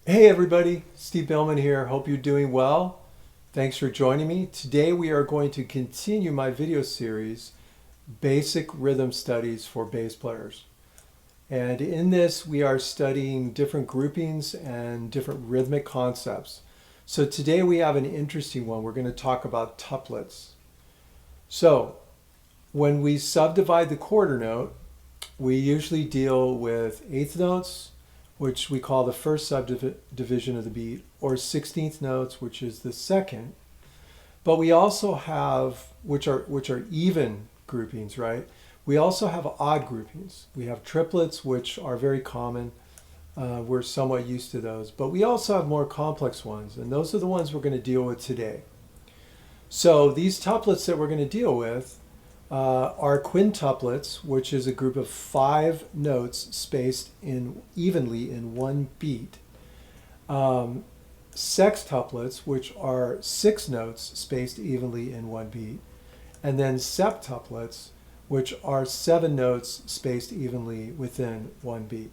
Hey everybody, Steve Billman here. Hope you're doing well. Thanks for joining me. Today we are going to continue my video series, Basic Rhythm Studies for Bass Players. And in this we are studying different groupings and different rhythmic concepts. So today we have an interesting one. We're going to talk about tuplets. So when we subdivide the quarter note, we usually deal with eighth notes, which we call the first subdivision of the beat, or 16th notes, which is the second. But we also have, which are even groupings, right? We also have odd groupings. We have triplets, which are very common. We're somewhat used to those. But we also have more complex ones, and those are the ones we're going to deal with today. So these tuplets that we're going to deal with are quintuplets, which is a group of 5 notes spaced evenly in one beat. Sextuplets, which are 6 notes spaced evenly in one beat. And then septuplets, which are 7 notes spaced evenly within one beat.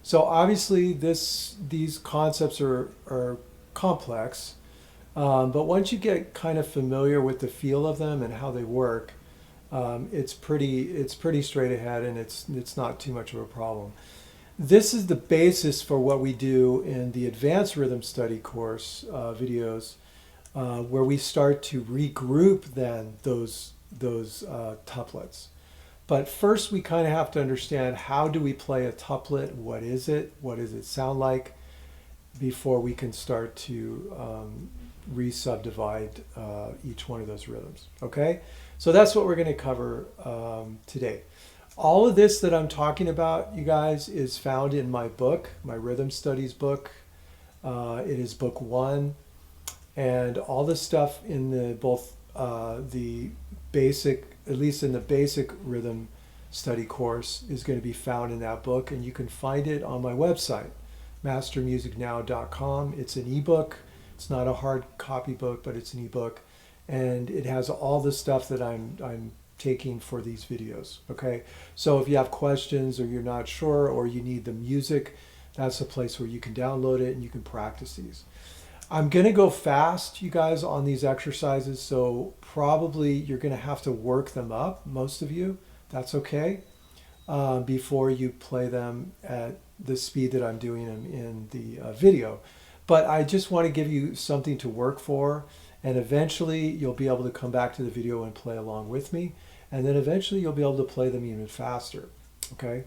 So obviously these concepts are complex, but once you get kind of familiar with the feel of them and how they work, it's pretty straight ahead, and it's not too much of a problem. This is the basis for what we do in the advanced rhythm study course videos, where we start to regroup then those tuplets. But first we kind of have to understand, how do we play a tuplet? What is it? What does it sound like? Before we can start to re-subdivide each one of those rhythms. Okay, so that's what we're going to cover today. All of this that I'm talking about, you guys, is found in my book, my rhythm studies book. It is book 1, and all the stuff in the basic, at least in the basic rhythm study course, is going to be found in that book, and you can find it on my website, mastermusicnow.com. It's an ebook. It's not a hard copy book, but it's an ebook, and it has all the stuff that I'm taking for these videos. Okay, so if you have questions, or you're not sure, or you need the music, that's a place where you can download it and you can practice these. I'm going to go fast, you guys, on these exercises, so probably you're going to have to work them up, most of you. That's okay, before you play them at the speed that I'm doing them in the video. But I just want to give you something to work for, and eventually you'll be able to come back to the video and play along with me, and then eventually you'll be able to play them even faster. Okay,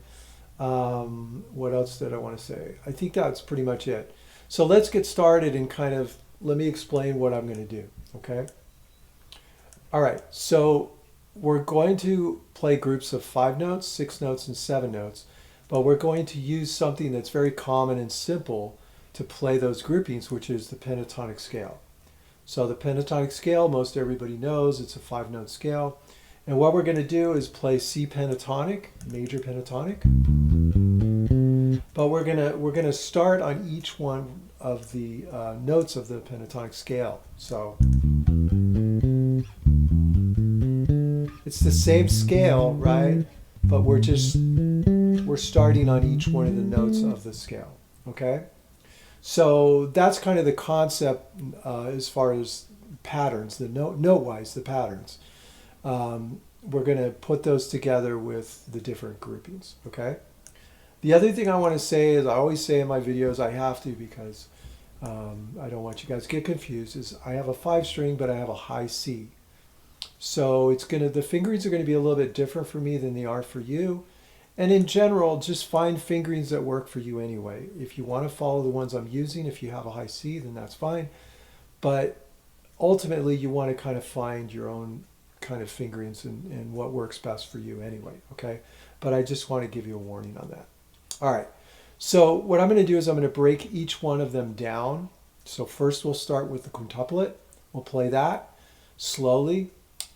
what else did I want to say? I think that's pretty much it. So let's get started, and kind of let me explain what I'm going to do. Okay, all right, so we're going to play groups of 5 notes, 6 notes, and 7 notes, but we're going to use something that's very common and simple to play those groupings, which is the pentatonic scale. So the pentatonic scale, most everybody knows, it's a 5-note scale. And what we're going to do is play C pentatonic, major pentatonic. But we're going to start on each one of the notes of the pentatonic scale. So it's the same scale, right? But we're starting on each one of the notes of the scale. Okay? So that's kind of the concept as far as patterns, the note-wise, the patterns. We're going to put those together with the different groupings, okay? The other thing I want to say is, I always say in my videos, I have to, because I don't want you guys to get confused, is I have a 5-string, but I have a high C. So the fingerings are going to be a little bit different for me than they are for you. And in general, just find fingerings that work for you anyway. If you want to follow the ones I'm using, if you have a high C, then that's fine. But ultimately, you want to kind of find your own kind of fingerings and what works best for you anyway, okay? But I just want to give you a warning on that. All right, so what I'm going to do is I'm going to break each one of them down. So first we'll start with the quintuplet. We'll play that slowly.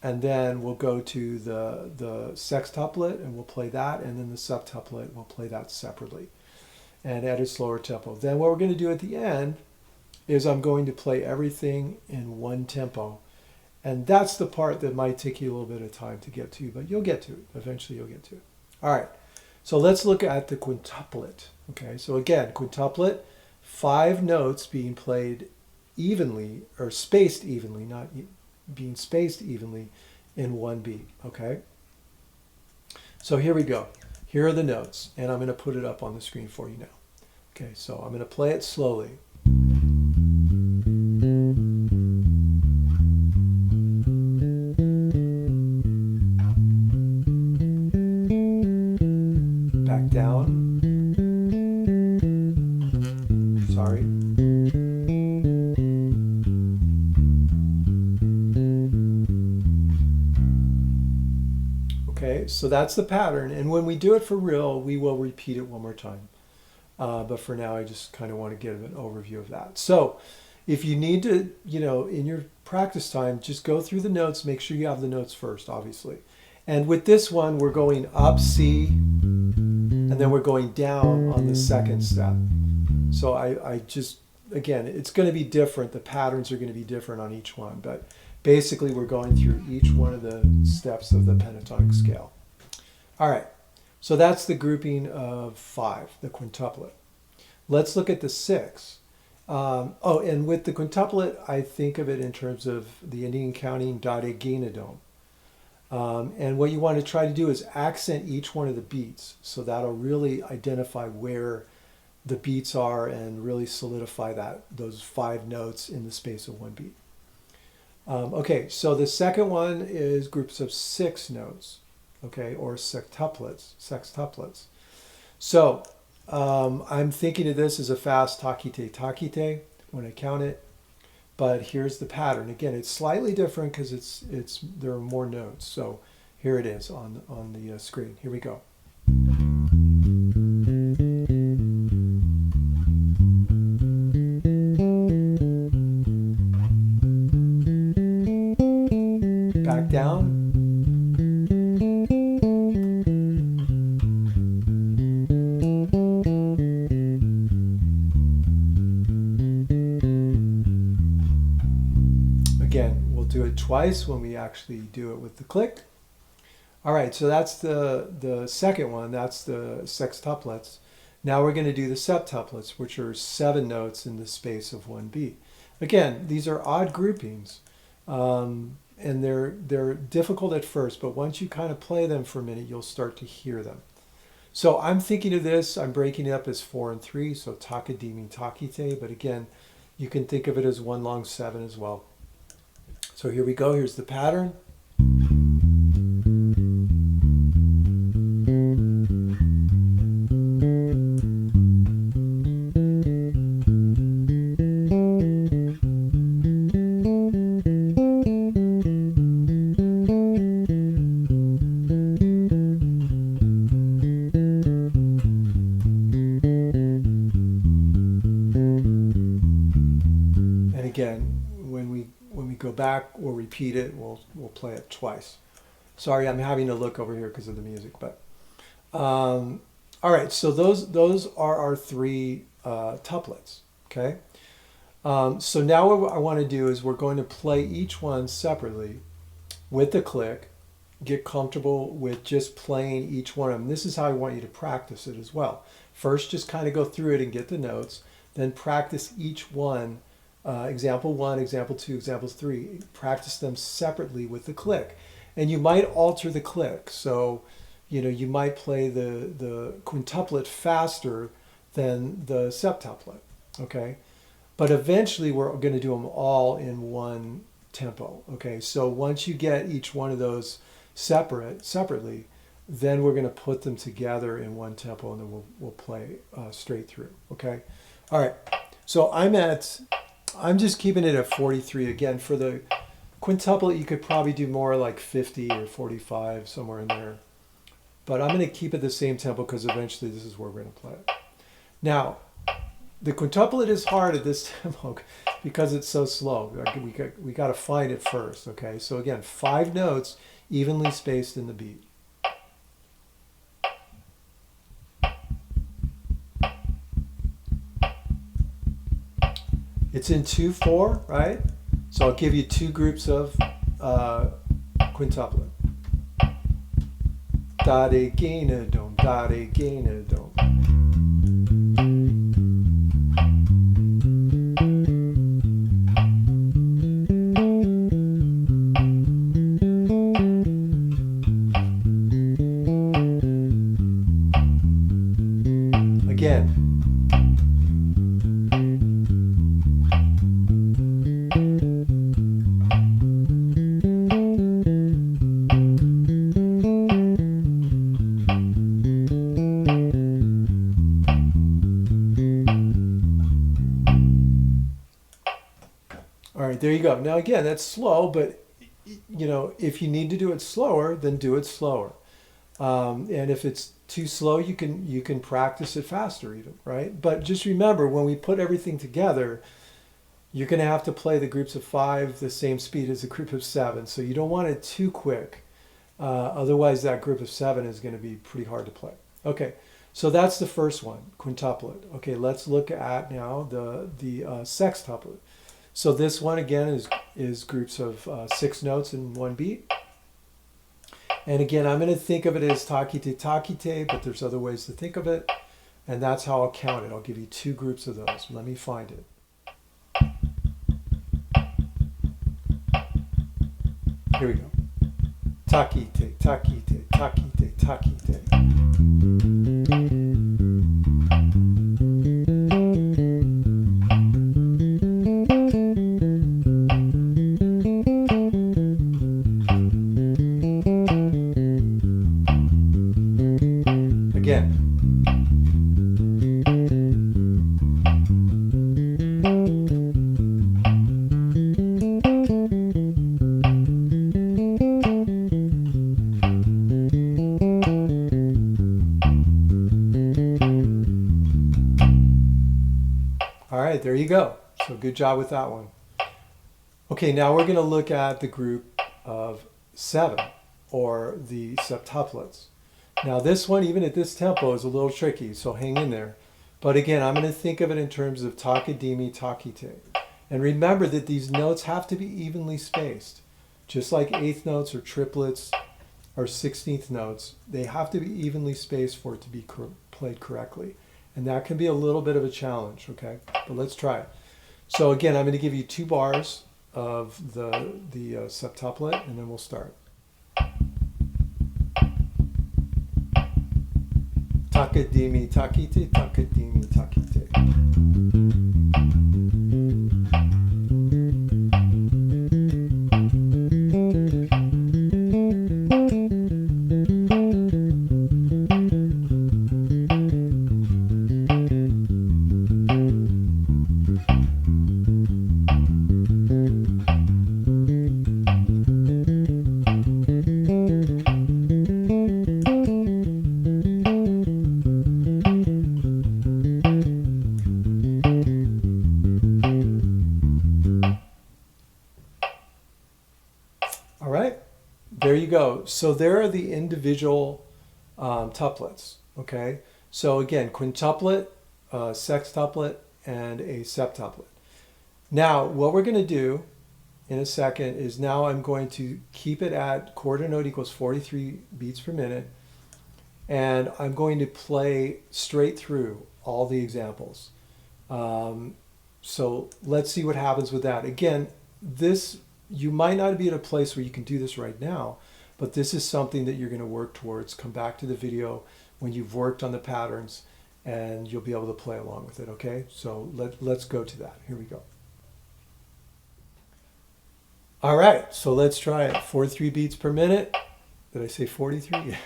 And then we'll go to the sextuplet, and we'll play that, and then the septuplet, we'll play that separately and at a slower tempo. Then what we're going to do at the end is I'm going to play everything in one tempo. And that's the part that might take you a little bit of time to get to, but you'll get to it. Eventually you'll get to it. All right, so let's look at the quintuplet. Okay, so again, quintuplet, 5 notes being played evenly, or spaced evenly, not being spaced evenly in one beat, okay? So here we go. Here are the notes, and I'm going to put it up on the screen for you now. Okay, so I'm going to play it slowly. Back down. Sorry. Okay, so that's the pattern, and when we do it for real, we will repeat it one more time. But for now, I just kind of want to give an overview of that. So if you need to, in your practice time, just go through the notes, make sure you have the notes first, obviously. And with this one, we're going up C, and then we're going down on the second step. So I just, again, it's going to be different. The patterns are going to be different on each one, but basically we're going through each one of the steps of the pentatonic scale. All right, so that's the grouping of 5, the quintuplet. Let's look at the 6. And with the quintuplet, I think of it in terms of the Indian counting dade ginadom. And what you want to try to do is accent each one of the beats. So that'll really identify where the beats are and really solidify those 5 notes in the space of one beat. Okay, so the second one is groups of 6 notes, okay, or sextuplets. So I'm thinking of this as a fast takite when I count it, but here's the pattern. Again, it's slightly different because there are more notes. So here it is on the screen. Here we go. Back down. Again, we'll do it twice when we actually do it with the click. All right, so that's the second one. That's the sextuplets. Now we're going to do the septuplets, which are 7 notes in the space of one beat. Again, these are odd groupings. And they're difficult at first, but once you kind of play them for a minute, you'll start to hear them. So I'm thinking of this, I'm breaking it up as 4 and 3, so takadimi takite, but again, you can think of it as 1 long 7 as well. So here we go, here's the pattern. Again, when we go back, we'll repeat it. We'll play it twice. Sorry, I'm having to look over here because of the music. But all right, so those are our 3 tuplets. Okay. So now what I want to do is we're going to play each one separately with the click. Get comfortable with just playing each one of them. This is how I want you to practice it as well. First, just kind of go through it and get the notes. Then practice each one. Example 1, example 2, example 3, practice them separately with the click. And you might alter the click. So, you might play the quintuplet faster than the septuplet, okay? But eventually we're going to do them all in one tempo, okay? So once you get each one of those separately, then we're going to put them together in one tempo, and then we'll play straight through, okay? All right, so I'm just keeping it at 43. Again, for the quintuplet, you could probably do more like 50 or 45, somewhere in there. But I'm going to keep it the same tempo because eventually this is where we're going to play it. Now, the quintuplet is hard at this tempo because it's so slow. We got to find it first, okay? So again, 5 notes evenly spaced in the beat. It's in 2/4, right? So I'll give you 2 groups of quintuplet. Dade ginadom, dade ginadom. there you go. Now again, that's slow, but you know, if you need to do it slower, then do it slower. And if it's too slow, you can practice it faster even, right? But just remember, when we put everything together, you're going to have to play the groups of 5 the same speed as a group of 7. So you don't want it too quick. Otherwise, that group of 7 is going to be pretty hard to play. Okay, so that's the first one, quintuplet. Okay, let's look at now the sextuplet. So this one again is groups of 6 notes in 1 beat. And again, I'm going to think of it as takite takite, but there's other ways to think of it. And that's how I'll count it. I'll give you 2 groups of those. Let me find it. Here we go. Takite, takite, takite, takite. Again. All right, there you go. So good job with that one. Okay, now we're going to look at the group of 7, or the septuplets. Now this one, even at this tempo, is a little tricky, so hang in there. But again, I'm going to think of it in terms of takadimi, takite. And remember that these notes have to be evenly spaced. Just like 8th notes or triplets or 16th notes, they have to be evenly spaced for it to be played correctly. And that can be a little bit of a challenge, okay? But let's try it. So again, I'm going to give you 2 bars of the septuplet, and then we'll start. Takadimi, takite, takadimi, takite. All right, there you go. So there are the individual tuplets, okay? So again, quintuplet, sextuplet, and a septuplet. Now, what we're going to do in a second is now I'm going to keep it at quarter note equals 43 beats per minute, and I'm going to play straight through all the examples. So let's see what happens with that. Again, this, you might not be at a place where you can do this right now, but this is something that you're going to work towards. Come back to the video when you've worked on the patterns, and you'll be able to play along with it, okay? So let's go to that. Here we go. All right, so let's try it. 43 beats per minute. Did I say 43?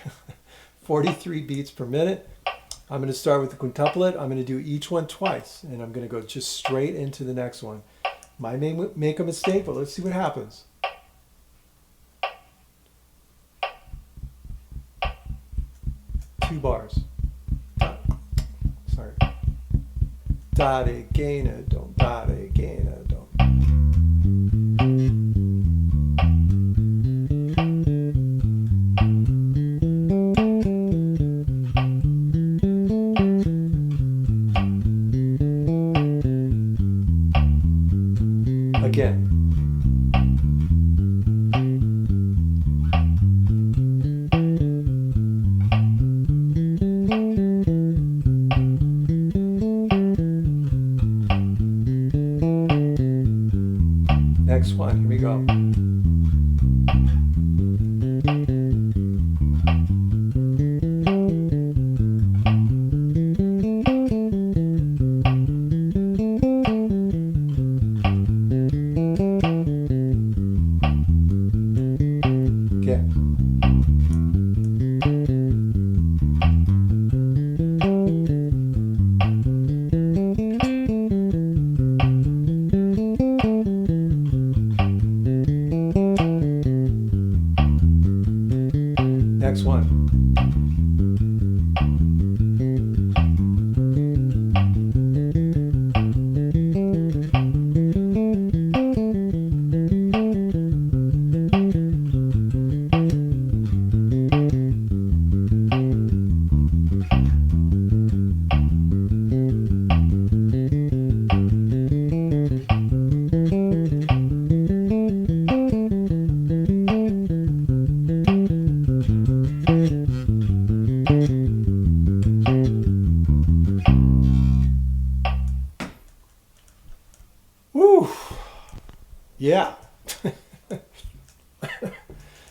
43 beats per minute. I'm going to start with the quintuplet. I'm going to do each one twice, and I'm going to go just straight into the next one. Might make a mistake, but let's see what happens. Two bars. Sorry. Da de gaina don't, da de gaina don't. Again. Next one, here we go. Next one. Woo! Yeah.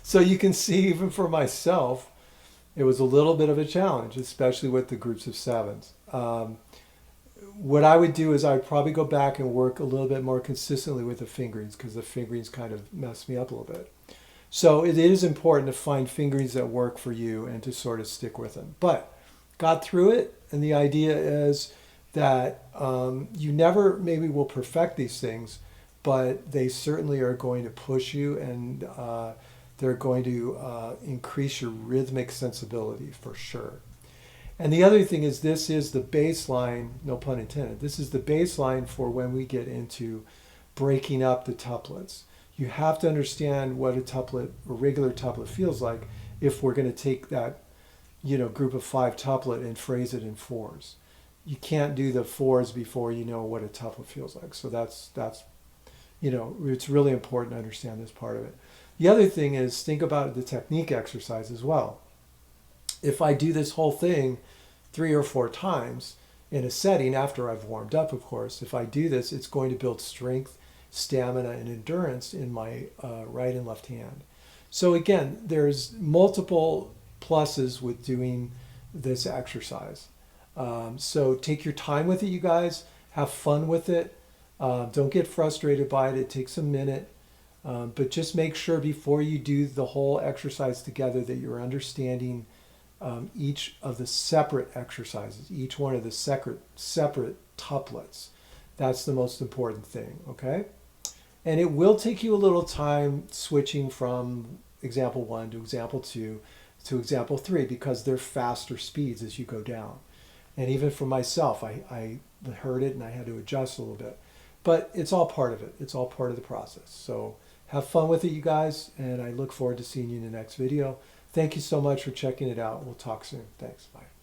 So you can see, even for myself, it was a little bit of a challenge, especially with the groups of sevens. What I would do is I'd probably go back and work a little bit more consistently with the fingerings, because the fingerings kind of messed me up a little bit. So it is important to find fingerings that work for you and to sort of stick with them. But got through it, and the idea is that you never maybe will perfect these things, but they certainly are going to push you, and they're going to increase your rhythmic sensibility for sure. And the other thing is, this is the baseline, no pun intended, this is the baseline for when we get into breaking up the tuplets. You have to understand what a tuplet, a regular tuplet, feels like if we're going to take that, group of 5 tuplet and phrase it in fours. You can't do the fours before you know what a tuplet feels like. So that's it's really important to understand this part of it. The other thing is, think about the technique exercise as well. If I do this whole thing 3 or 4 times in a setting, after I've warmed up, of course, if I do this, it's going to build strength, stamina, and endurance in my right and left hand. So again, there's multiple pluses with doing this exercise. So take your time with it, you guys. Have fun with it. Don't get frustrated by it. It takes a minute. But just make sure before you do the whole exercise together that you're understanding each of the separate exercises, each one of the separate tuplets. That's the most important thing, okay? And it will take you a little time switching from example 1 to example 2 to example 3, because they're faster speeds as you go down. And even for myself, I heard it and I had to adjust a little bit. But it's all part of it. It's all part of the process. So have fun with it, you guys, and I look forward to seeing you in the next video. Thank you so much for checking it out. We'll talk soon. Thanks. Bye.